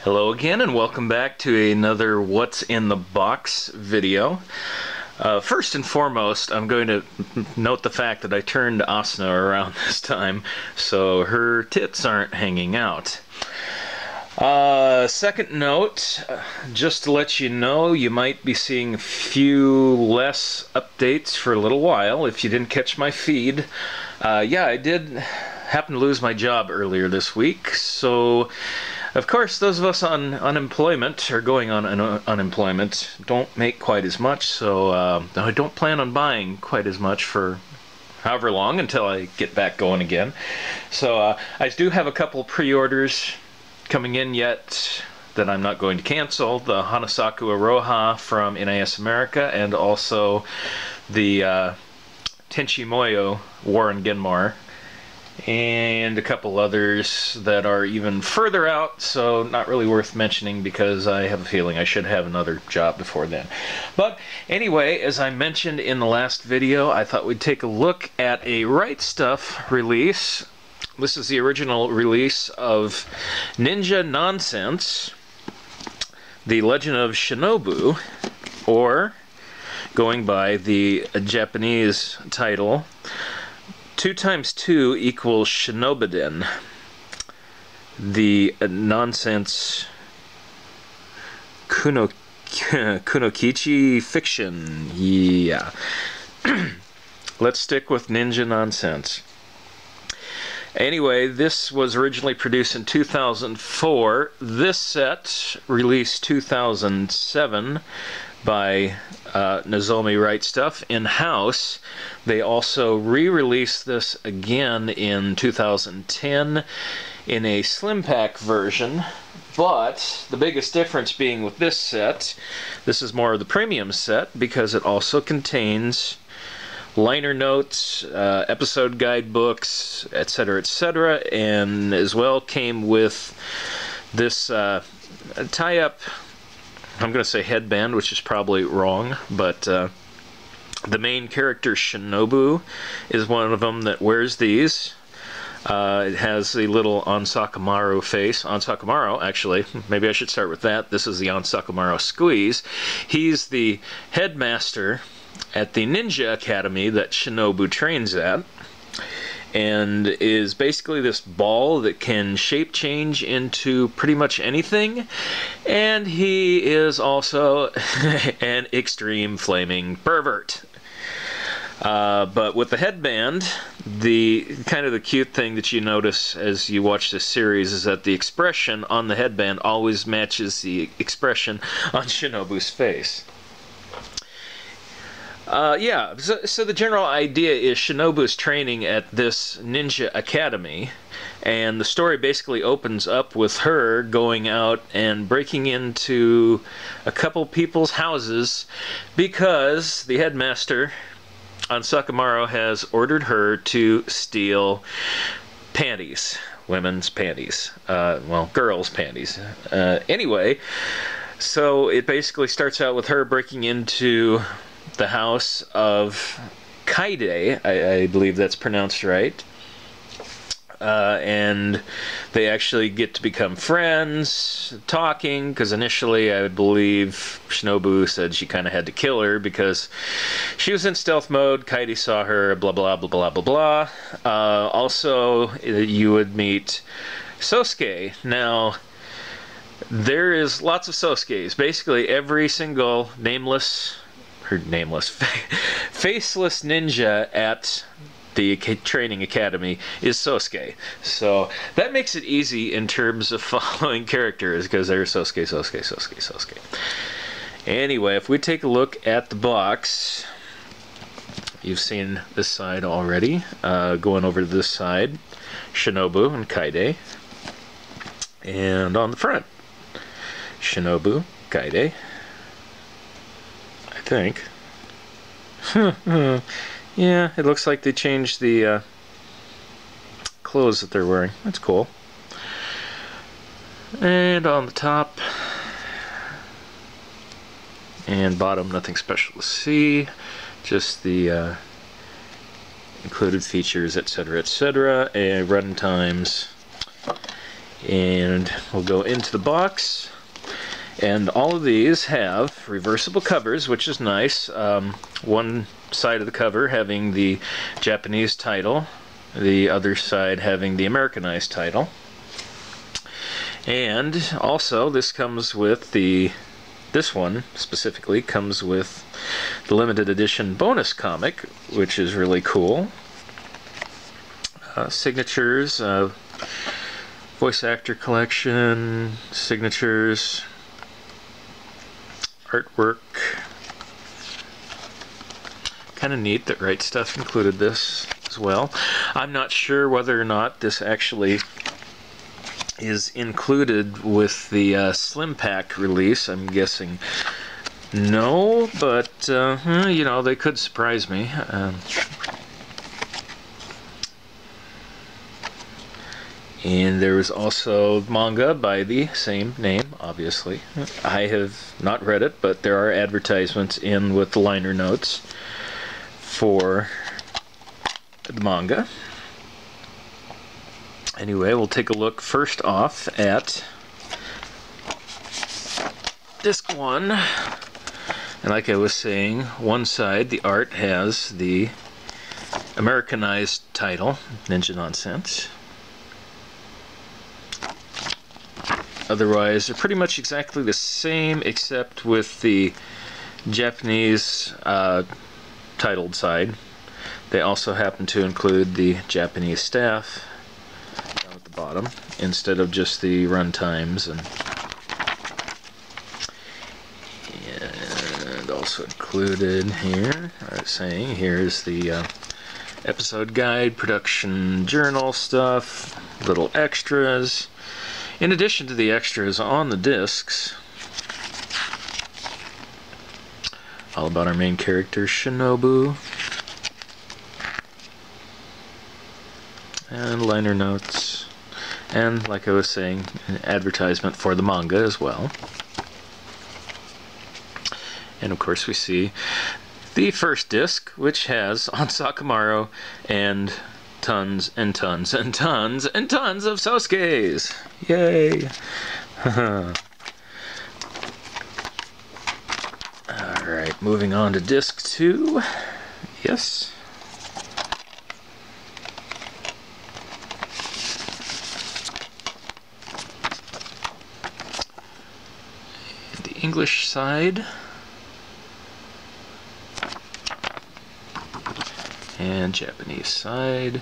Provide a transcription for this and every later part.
Hello again and welcome back to another What's in the Box video. First and foremost, I'm going to note the fact that I turned Asuna around this time so her tits aren't hanging out. Second note, just to let you know, you might be seeing a few less updates for a little while if you didn't catch my feed. Yeah, I did happen to lose my job earlier this week, so of course those of us on unemployment or going on unemployment don't make quite as much, so I don't plan on buying quite as much for however long until I get back going again. So I do have a couple pre-orders coming in yet that I'm not going to cancel. The Hanasaku Aroha from NAS America and also the Tenchi Moyo Warren Genmar, and a couple others that are even further out, so not really worth mentioning because I have a feeling I should have another job before then. But anyway, as I mentioned in the last video, I thought we'd take a look at a RightStuf release. This is the original release of Ninja Nonsense, The Legend of Shinobu, or going by the Japanese title, 2 times 2 equals Shinobuden. The Nonsense Kunokichi fiction. Yeah. Let's stick with Ninja Nonsense. Anyway, this was originally produced in 2004. This set released 2007 by Nozomi RightStuf in-house. They also re-released this again in 2010 in a slim pack version, but the biggest difference being with this set, this is more of the premium set because it also contains liner notes, episode guidebooks, etc., and as well came with this tie-up, I'm going to say headband, which is probably wrong, but the main character Shinobu is one of them that wears these. It has the little Onsakamaru face. Onsakamaru, actually, maybe I should start with that. This is the Onsakamaru squeeze. He's the headmaster at the Ninja Academy that Shinobu trains at, and is basically this ball that can shape change into pretty much anything, and he is also an extreme flaming pervert. But with the headband, the kind of the cute thing that you notice as you watch this series is that the expression on the headband always matches the expression on Shinobu's face. Yeah, so the general idea is Shinobu's training at this ninja academy, and the story basically opens up with her going out and breaking into a couple people's houses because the headmaster, Onsakamaru, has ordered her to steal panties, women's panties, well, girls' panties. Anyway, so it basically starts out with her breaking into the house of Kaide, I believe that's pronounced right, and they actually get to become friends, talking, because initially I believe Shinobu said she kind of had to kill her because she was in stealth mode. Kaide saw her, blah blah blah blah blah blah. Also, you would meet Sosuke. Now, there is lots of Sosukes. Basically every single faceless ninja at the training academy is Sosuke. So that makes it easy in terms of following characters because there's Sosuke. Anyway, if we take a look at the box, you've seen this side already. Going over to this side, Shinobu and Kaide. And on the front, Shinobu, Kaide. I think. Yeah, it looks like they changed the clothes that they're wearing. That's cool. And on the top and bottom, nothing special to see. Just the included features, etc., and run times. And we'll go into the box. And all of these have reversible covers, which is nice. One side of the cover having the Japanese title, the other side having the Americanized title. And also this comes with this one specifically comes with the limited edition bonus comic, which is really cool. Signatures, voice actor collection, signatures, artwork. Kind of neat that RightStuf included this as well. I'm not sure whether or not this actually is included with the Slim Pack release. I'm guessing no, but you know, they could surprise me. And there was also manga by the same name, obviously. I have not read it, but there are advertisements in with the liner notes for the manga. Anyway, we'll take a look first off at disc 1. And like I was saying, one side, the art has the Americanized title, Ninja Nonsense. Otherwise, they're pretty much exactly the same, except with the Japanese titled side. They also happen to include the Japanese staff down at the bottom, instead of just the run times. And also included here, I was saying, here's the episode guide, production journal stuff, little extras. In addition to the extras on the discs, all about our main character, Shinobu, and liner notes, and like I was saying, an advertisement for the manga as well. And of course we see the first disc, which has Onsakamaru and tons and tons and tons and tons of Sasuke's. Yay! Alright, moving on to disc 2. Yes. The English side. And Japanese side.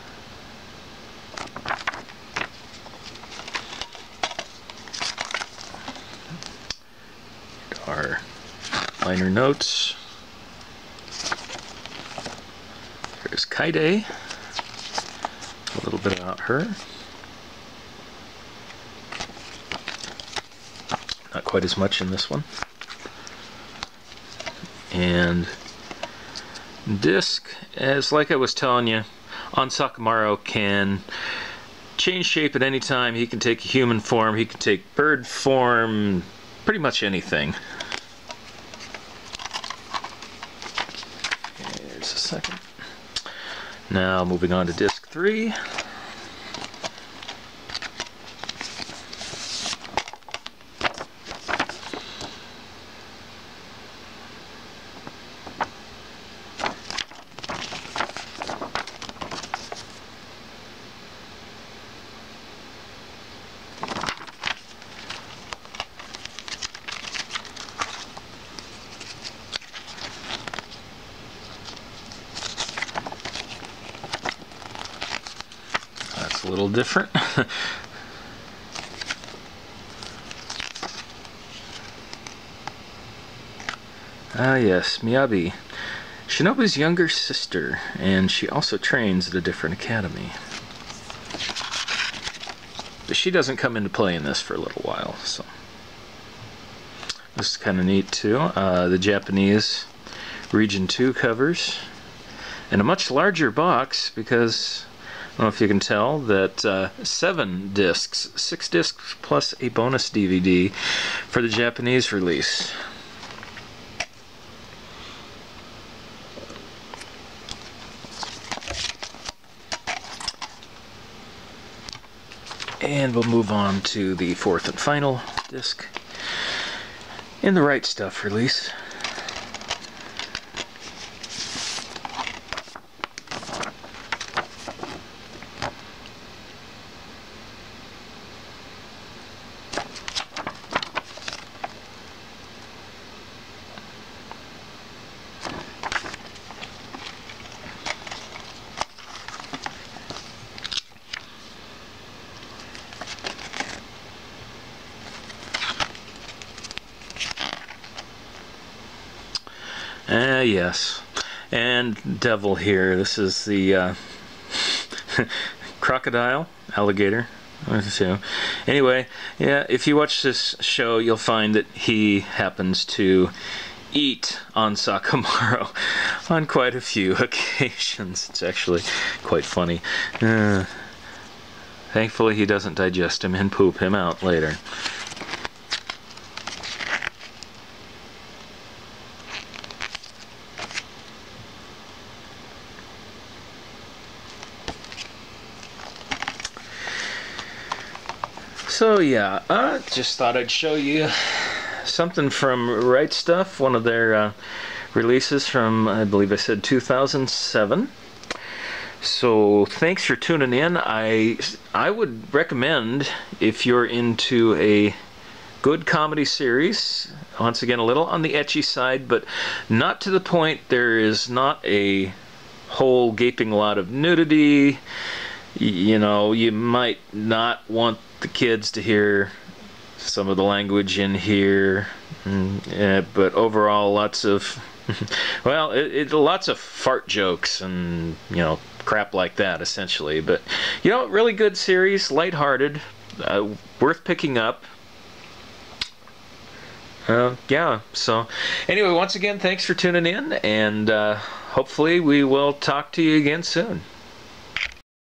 And our liner notes. There's Kaide. A little bit about her. Not quite as much in this one. And disc, as like I was telling you, Onsakamaru can change shape at any time. He can take human form, he can take bird form, pretty much anything. Here's a second. Now moving on to disc 3. A little different. Ah yes, Miyabi. Shinobu's younger sister, and she also trains at a different academy. But she doesn't come into play in this for a little while, so this is kind of neat too. The Japanese Region 2 covers, and a much larger box because I don't know if you can tell that 7 discs, 6 discs plus a bonus DVD for the Japanese release. And we'll move on to the fourth and final disc in the RightStuf release. Yes, and devil here. This is the crocodile, alligator. Anyway, yeah, if you watch this show, you'll find that he happens to eat Onsakamaru on quite a few occasions. It's actually quite funny. Thankfully, he doesn't digest him and poop him out later. So yeah, just thought I'd show you something from RightStuf, one of their releases from, I believe I said 2007. So thanks for tuning in. I would recommend, if you're into a good comedy series, once again a little on the ecchi side, but not to the point there is not a whole gaping lot of nudity. You know, you might not want the kids to hear some of the language in here, but overall lots of well, lots of fart jokes and, you know, crap like that essentially. But, you know, really good series, lighthearted, worth picking up. Yeah, so anyway, once again, thanks for tuning in, and hopefully we will talk to you again soon.